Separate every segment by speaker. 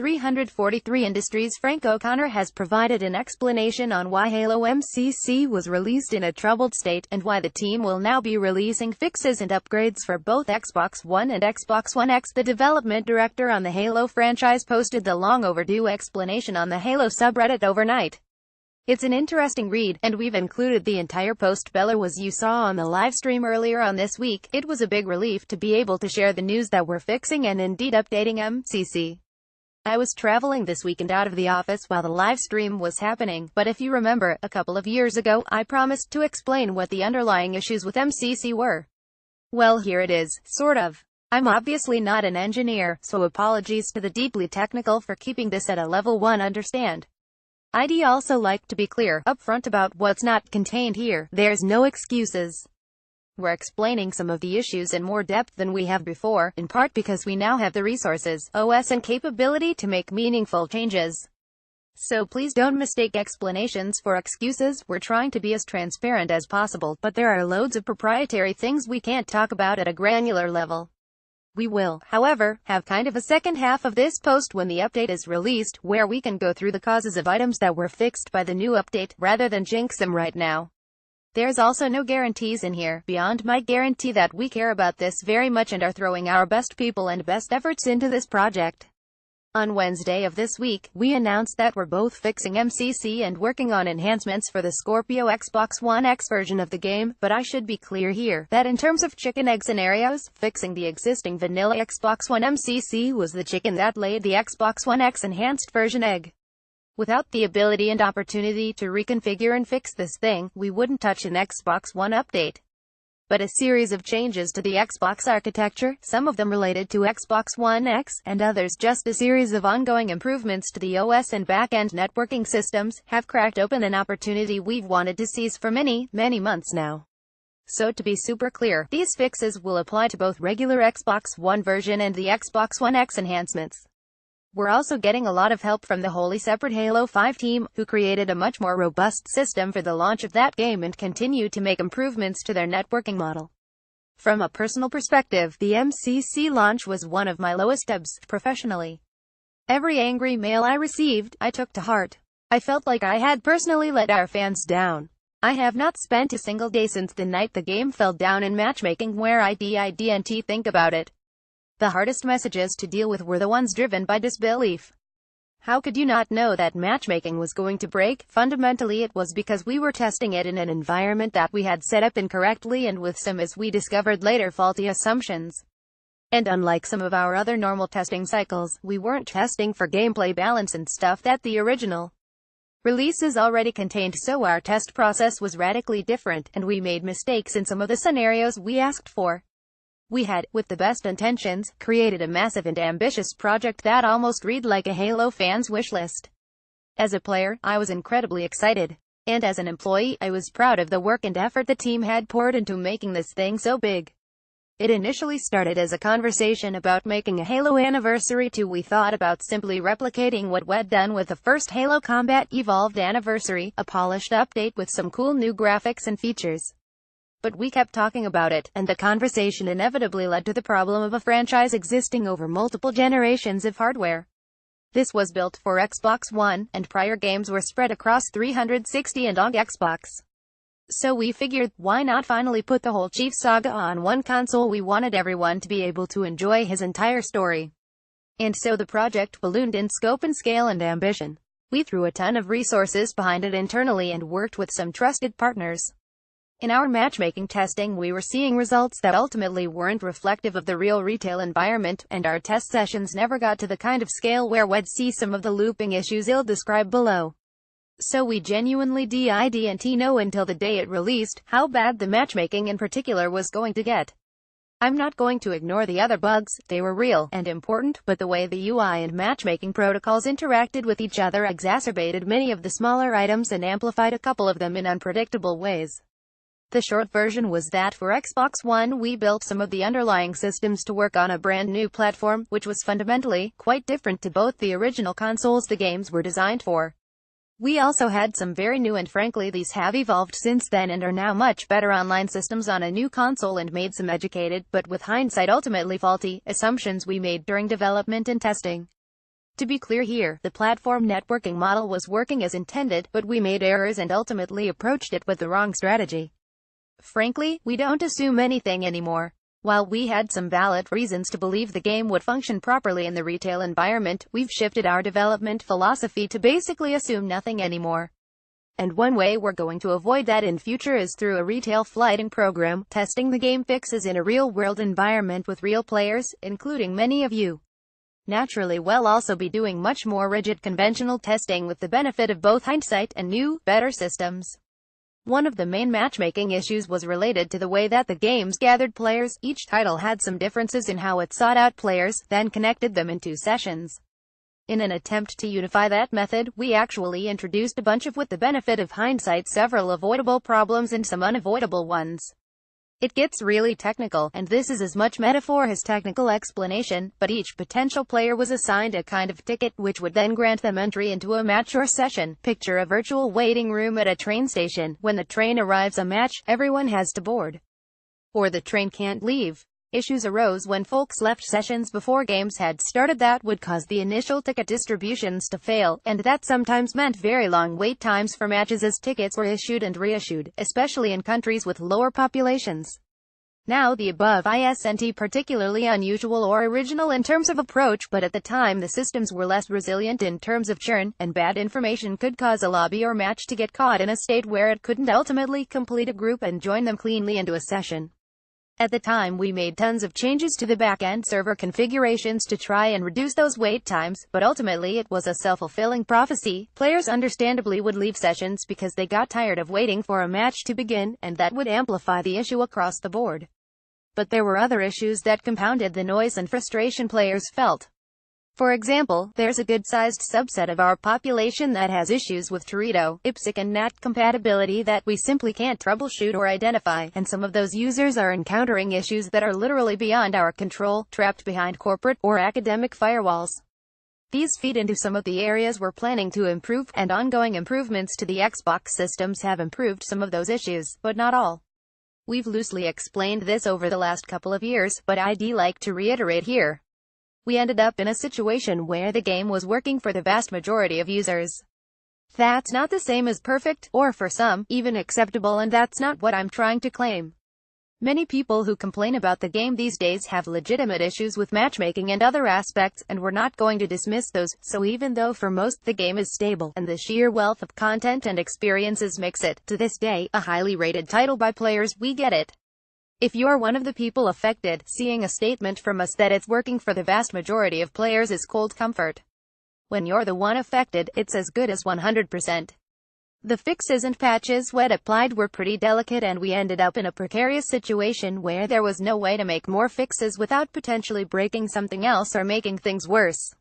Speaker 1: 343 Industries' Frank O'Connor has provided an explanation on why Halo MCC was released in a troubled state, and why the team will now be releasing fixes and upgrades for both Xbox One and Xbox One X. The development director on the Halo franchise posted the long-overdue explanation on the Halo subreddit overnight. It's an interesting read, and we've included the entire post below. As you saw on the live stream earlier on this week, it was a big relief to be able to share the news that we're fixing and indeed updating MCC. I was traveling this weekend out of the office while the live stream was happening, but if you remember, a couple of years ago, I promised to explain what the underlying issues with MCC were. Well, here it is, sort of. I'm obviously not an engineer, so apologies to the deeply technical for keeping this at a level 1 understand. I'd also like to be clear, upfront about what's not contained here. There's no excuses. We're explaining some of the issues in more depth than we have before, in part because we now have the resources, OS and capability to make meaningful changes. So please don't mistake explanations for excuses. We're trying to be as transparent as possible, but there are loads of proprietary things we can't talk about at a granular level. We will, however, have kind of a second half of this post when the update is released, where we can go through the causes of items that were fixed by the new update, rather than jinx them right now. There's also no guarantees in here, beyond my guarantee that we care about this very much and are throwing our best people and best efforts into this project. On Wednesday of this week, we announced that we're both fixing MCC and working on enhancements for the Scorpio Xbox One X version of the game, but I should be clear here, that in terms of chicken-egg scenarios, fixing the existing vanilla Xbox One MCC was the chicken that laid the Xbox One X enhanced version egg. Without the ability and opportunity to reconfigure and fix this thing, we wouldn't touch an Xbox One update. But a series of changes to the Xbox architecture, some of them related to Xbox One X, and others just a series of ongoing improvements to the OS and back-end networking systems, have cracked open an opportunity we've wanted to seize for many months now. So to be super clear, these fixes will apply to both regular Xbox One version and the Xbox One X enhancements. We're also getting a lot of help from the wholly separate Halo 5 team, who created a much more robust system for the launch of that game and continue to make improvements to their networking model. From a personal perspective, the MCC launch was one of my lowest ebbs, professionally. Every angry mail I received, I took to heart. I felt like I had personally let our fans down. I have not spent a single day since the night the game fell down in matchmaking where I didn't think about it. The hardest messages to deal with were the ones driven by disbelief. How could you not know that matchmaking was going to break? Fundamentally it was because we were testing it in an environment that we had set up incorrectly and with some, as we discovered later, faulty assumptions. And unlike some of our other normal testing cycles, we weren't testing for gameplay balance and stuff that the original releases already contained, so our test process was radically different, and we made mistakes in some of the scenarios we asked for. We had, with the best intentions, created a massive and ambitious project that almost read like a Halo fan's wish list. As a player, I was incredibly excited. And as an employee, I was proud of the work and effort the team had poured into making this thing so big. It initially started as a conversation about making a Halo Anniversary 2. We thought about simply replicating what we'd done with the first Halo Combat Evolved Anniversary, a polished update with some cool new graphics and features. But we kept talking about it, and the conversation inevitably led to the problem of a franchise existing over multiple generations of hardware. This was built for Xbox One, and prior games were spread across 360 and OG Xbox. So we figured, why not finally put the whole Chief saga on one console? We wanted everyone to be able to enjoy his entire story. And so the project ballooned in scope and scale and ambition. We threw a ton of resources behind it internally and worked with some trusted partners. In our matchmaking testing, we were seeing results that ultimately weren't reflective of the real retail environment, and our test sessions never got to the kind of scale where we'd see some of the looping issues I'll describe below. So we genuinely didn't know until the day it released, how bad the matchmaking in particular was going to get. I'm not going to ignore the other bugs, they were real and important, but the way the UI and matchmaking protocols interacted with each other exacerbated many of the smaller items and amplified a couple of them in unpredictable ways. The short version was that for Xbox One we built some of the underlying systems to work on a brand new platform, which was fundamentally quite different to both the original consoles the games were designed for. We also had some very new, and frankly these have evolved since then and are now much better online systems on a new console, and made some educated, but with hindsight ultimately faulty, assumptions we made during development and testing. To be clear here, the platform networking model was working as intended, but we made errors and ultimately approached it with the wrong strategy. Frankly, we don't assume anything anymore. While we had some valid reasons to believe the game would function properly in the retail environment, we've shifted our development philosophy to basically assume nothing anymore. And one way we're going to avoid that in future is through a retail flighting program, testing the game fixes in a real-world environment with real players, including many of you. Naturally, we'll also be doing much more rigid conventional testing with the benefit of both hindsight and new, better systems. One of the main matchmaking issues was related to the way that the games gathered players. Each title had some differences in how it sought out players, then connected them into sessions. In an attempt to unify that method, we actually introduced a bunch of, with the benefit of hindsight, several avoidable problems and some unavoidable ones. It gets really technical, and this is as much metaphor as technical explanation, but each potential player was assigned a kind of ticket, which would then grant them entry into a match or session. Picture a virtual waiting room at a train station. When the train arrives, a match, everyone has to board. Or the train can't leave. Issues arose when folks left sessions before games had started that would cause the initial ticket distributions to fail, and that sometimes meant very long wait times for matches as tickets were issued and reissued, especially in countries with lower populations. Now the above isn't particularly unusual or original in terms of approach, but at the time the systems were less resilient in terms of churn, and bad information could cause a lobby or match to get caught in a state where it couldn't ultimately complete a group and join them cleanly into a session. At the time, we made tons of changes to the back-end server configurations to try and reduce those wait times, but ultimately it was a self-fulfilling prophecy. Players understandably would leave sessions because they got tired of waiting for a match to begin, and that would amplify the issue across the board. But there were other issues that compounded the noise and frustration players felt. For example, there's a good-sized subset of our population that has issues with Torito, IPsec and NAT compatibility that we simply can't troubleshoot or identify, and some of those users are encountering issues that are literally beyond our control, trapped behind corporate or academic firewalls. These feed into some of the areas we're planning to improve, and ongoing improvements to the Xbox systems have improved some of those issues, but not all. We've loosely explained this over the last couple of years, but I'd like to reiterate here. We ended up in a situation where the game was working for the vast majority of users. That's not the same as perfect, or for some, even acceptable, and that's not what I'm trying to claim. Many people who complain about the game these days have legitimate issues with matchmaking and other aspects, and we're not going to dismiss those. So even though for most the game is stable, and the sheer wealth of content and experiences makes it, to this day, a highly rated title by players, we get it. If you're one of the people affected, seeing a statement from us that it's working for the vast majority of players is cold comfort. When you're the one affected, it's as good as 100%. The fixes and patches we'd applied were pretty delicate, and we ended up in a precarious situation where there was no way to make more fixes without potentially breaking something else or making things worse.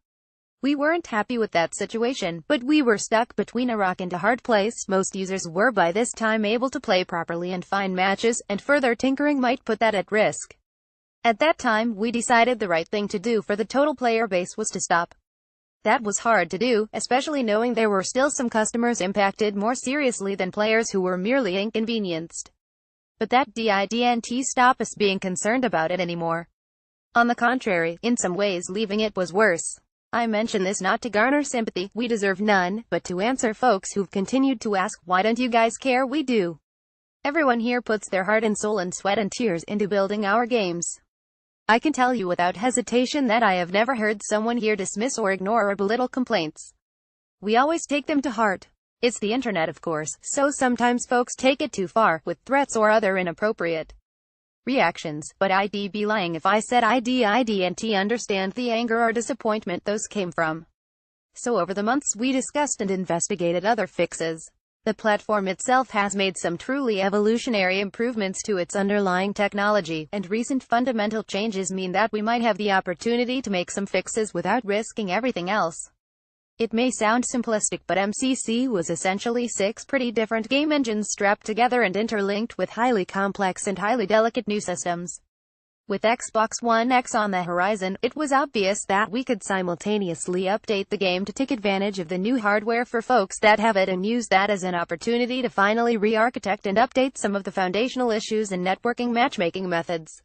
Speaker 1: We weren't happy with that situation, but we were stuck between a rock and a hard place. Most users were by this time able to play properly and find matches, and further tinkering might put that at risk. At that time, we decided the right thing to do for the total player base was to stop. That was hard to do, especially knowing there were still some customers impacted more seriously than players who were merely inconvenienced. But that didn't stop us being concerned about it anymore. On the contrary, in some ways leaving it was worse. I mention this not to garner sympathy, we deserve none, but to answer folks who've continued to ask, why don't you guys care? We do. Everyone here puts their heart and soul and sweat and tears into building our games. I can tell you without hesitation that I have never heard someone here dismiss or ignore or belittle complaints. We always take them to heart. It's the internet, of course, so sometimes folks take it too far, with threats or other inappropriate reactions, but I'd be lying if I said I didn't understand the anger or disappointment those came from. So over the months we discussed and investigated other fixes. The platform itself has made some truly evolutionary improvements to its underlying technology, and recent fundamental changes mean that we might have the opportunity to make some fixes without risking everything else. It may sound simplistic, but MCC was essentially 6 pretty different game engines strapped together and interlinked with highly complex and highly delicate new systems. With Xbox One X on the horizon, it was obvious that we could simultaneously update the game to take advantage of the new hardware for folks that have it, and use that as an opportunity to finally re-architect and update some of the foundational issues and networking matchmaking methods.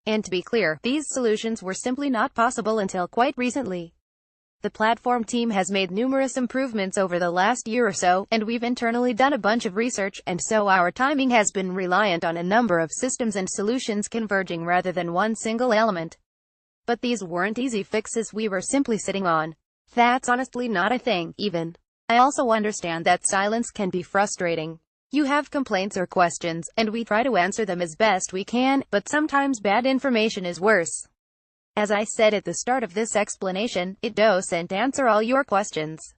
Speaker 1: And to be clear, these solutions were simply not possible until quite recently. The platform team has made numerous improvements over the last year or so, and we've internally done a bunch of research, and so our timing has been reliant on a number of systems and solutions converging rather than one single element. But these weren't easy fixes we were simply sitting on. That's honestly not a thing, even. I also understand that silence can be frustrating. You have complaints or questions, and we try to answer them as best we can, but sometimes bad information is worse. As I said at the start of this explanation, it doesn't answer all your questions.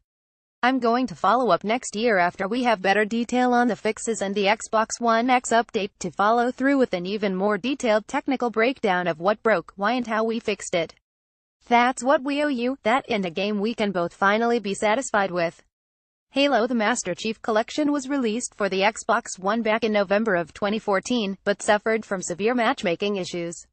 Speaker 1: I'm going to follow up next year after we have better detail on the fixes and the Xbox One X update to follow through with an even more detailed technical breakdown of what broke, why and how we fixed it. That's what we owe you, that and a game we can both finally be satisfied with. Halo the Master Chief Collection was released for the Xbox One back in November of 2014, but suffered from severe matchmaking issues.